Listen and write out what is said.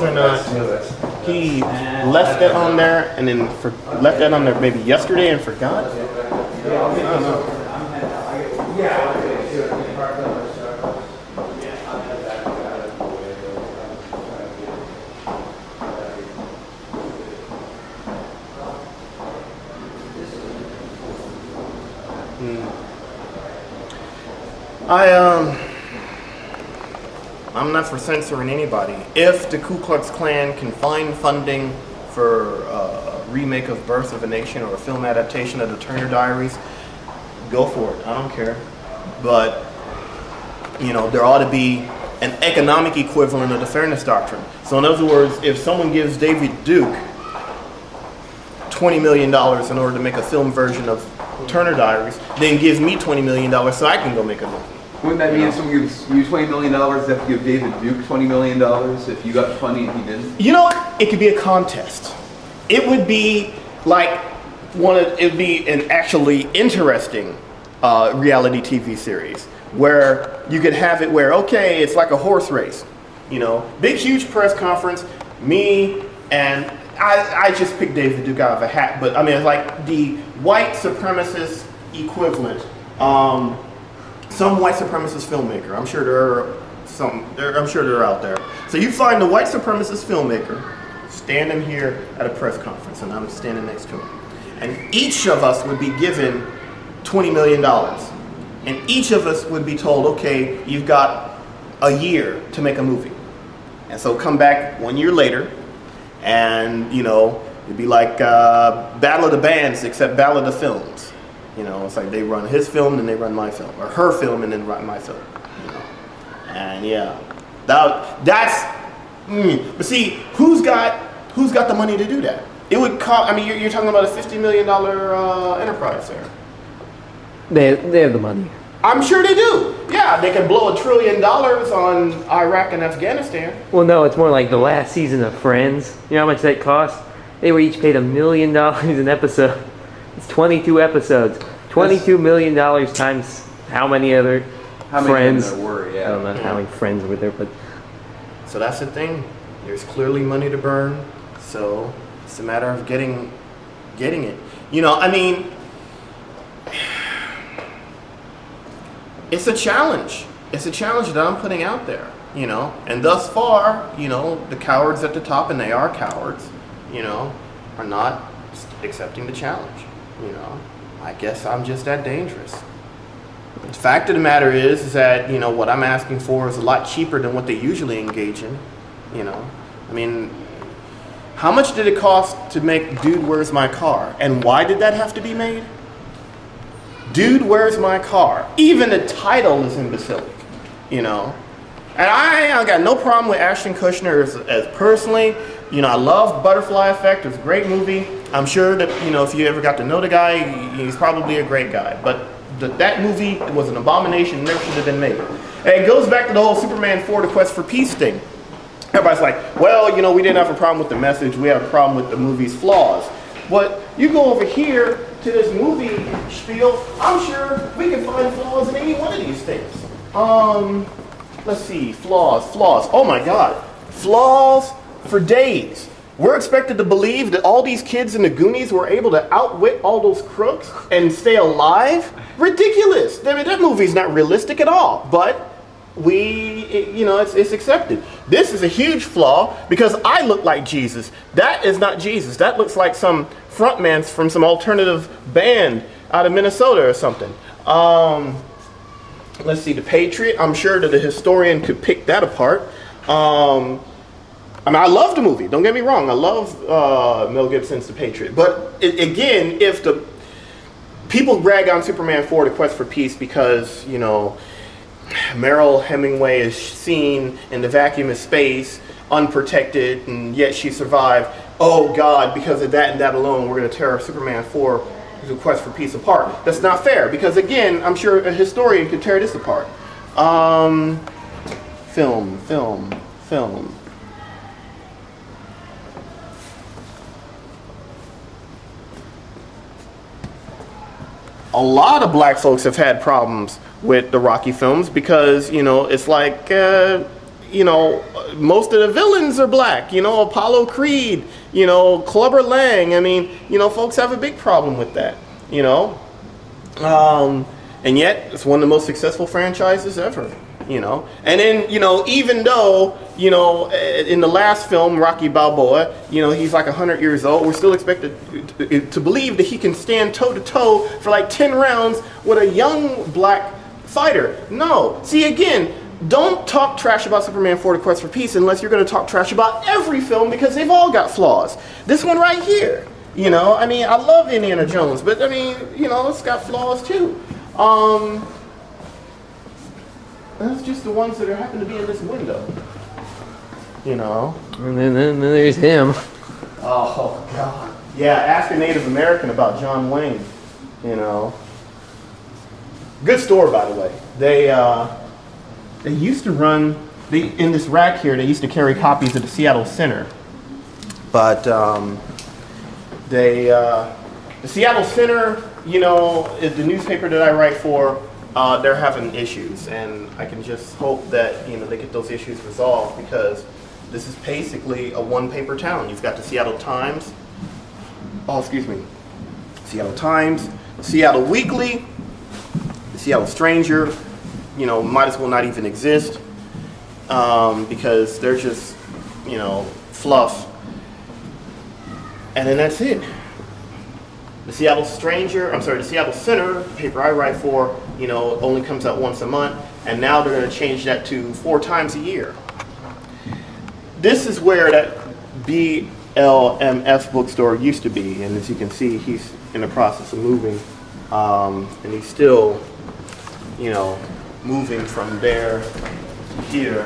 or not, he left that on there and then left that on there maybe yesterday and forgot. I don't know. I'm not for censoring anybody. If the Ku Klux Klan can find funding for a remake of Birth of a Nation or a film adaptation of the Turner Diaries, go for it. I don't care. But, you know, there ought to be an economic equivalent of the Fairness Doctrine. So in other words, if someone gives David Duke $20 million in order to make a film version of Turner Diaries, then gives me $20 million so I can go make a movie. Wouldn't that mean if someone gives you $20 million, they have to give David Duke $20 million if you got funny and he didn't? You know what? It could be a contest. It would be like it would be an actually interesting reality TV series where you could have it where, okay, it's like a horse race. You know, big, huge press conference, me and I just picked David Duke out of a hat, but I mean, it's like the white supremacist equivalent. Some white supremacist filmmaker. I'm sure I'm sure they're out there. So you find the white supremacist filmmaker standing here at a press conference, and I'm standing next to him. And each of us would be given $20 million. And each of us would be told, okay, you've got a year to make a movie. And so come back 1 year later, and, you know, it'd be like Battle of the Bands, except Battle of the Films. You know, it's like they run his film, then they run my film, or her film, and then run my film. You know, and yeah, that's. But see, who's got the money to do that? It would cost. I mean, you're talking about a $50 million enterprise there. They have the money. I'm sure they do. Yeah, they can blow $1 trillion on Iraq and Afghanistan. Well, no, it's more like the last season of Friends. You know how much that cost? They were each paid $1 million an episode. It's 22 episodes. $22 million times how many other friends? There were, yeah. I don't know how many friends were there, but. So that's the thing. There's clearly money to burn. So it's a matter of getting it. You know, I mean, it's a challenge. It's a challenge that I'm putting out there. You know, and thus far, you know, the cowards at the top, and they are cowards, you know, are not accepting the challenge. You know, I guess I'm just that dangerous. The fact of the matter is that, you know, what I'm asking for is a lot cheaper than what they usually engage in. You know, I mean, how much did it cost to make Dude, Where's My Car? And why did that have to be made? Dude, Where's My Car? Even the title is imbecilic, you know. And I got no problem with Ashton Kutcher as personally. You know, I love Butterfly Effect. It's a great movie. I'm sure that, you know, if you ever got to know the guy, he's probably a great guy. But that movie was an abomination, never should have been made. And it goes back to the whole Superman 4, The Quest for Peace thing. Everybody's like, well, you know, we didn't have a problem with the message. We have a problem with the movie's flaws. But you go over here to this movie spiel, I'm sure we can find flaws in any one of these things. Let's see, flaws. Oh my God, flaws for days. We're expected to believe that all these kids in the Goonies were able to outwit all those crooks and stay alive? Ridiculous. That movie's not realistic at all, but you know, it's accepted. This is a huge flaw because I look like Jesus. That is not Jesus. That looks like some frontman from some alternative band out of Minnesota or something. Let's see, The Patriot. I'm sure that a historian could pick that apart. I mean, I love the movie. Don't get me wrong. I love Mel Gibson's The Patriot. But again, if the people rag on Superman 4, The Quest for Peace, because, you know, Meryl Hemingway is seen in the vacuum of space, unprotected, and yet she survived. Oh God, because of that and that alone, we're going to tear Superman 4, The Quest for Peace apart. That's not fair, because again, I'm sure a historian could tear this apart. Film. A lot of black folks have had problems with the Rocky films because, you know, it's like, you know, most of the villains are black. You know, Apollo Creed, you know, Clubber Lang. I mean, you know, folks have a big problem with that, you know. And yet, it's one of the most successful franchises ever, you know. And then, you know, even though, you know, in the last film, Rocky Balboa, you know, he's like 100 years old, we're still expected to believe that he can stand toe-to-toe for like 10 rounds with a young black fighter. No. See, again, don't talk trash about Superman 4: The Quest for Peace unless you're going to talk trash about every film, because they've all got flaws. This one right here, you know, I mean, I love Indiana Jones, but I mean, you know, it's got flaws too. That's just the ones that happen to be in this window, you know. And then there's him. Oh, God. Yeah, ask a Native American about John Wayne, you know. Good store, by the way. They used to run, in this rack here, they used to carry copies of the Seattle Center. But the Seattle Center, you know, is the newspaper that I write for. They're having issues, and I can just hope that, you know, they get those issues resolved, because this is basically a one-paper town. You've got the Seattle Times, Seattle Times, Seattle Weekly, the Seattle Stranger, you know, might as well not even exist, because they're just, you know, fluff. And then that's it. The Seattle Center, the paper I write for, you know, only comes out once a month, and now they're going to change that to 4 times a year. This is where that BLMS bookstore used to be, and as you can see, he's in the process of moving, and he's still, you know, moving from there to here.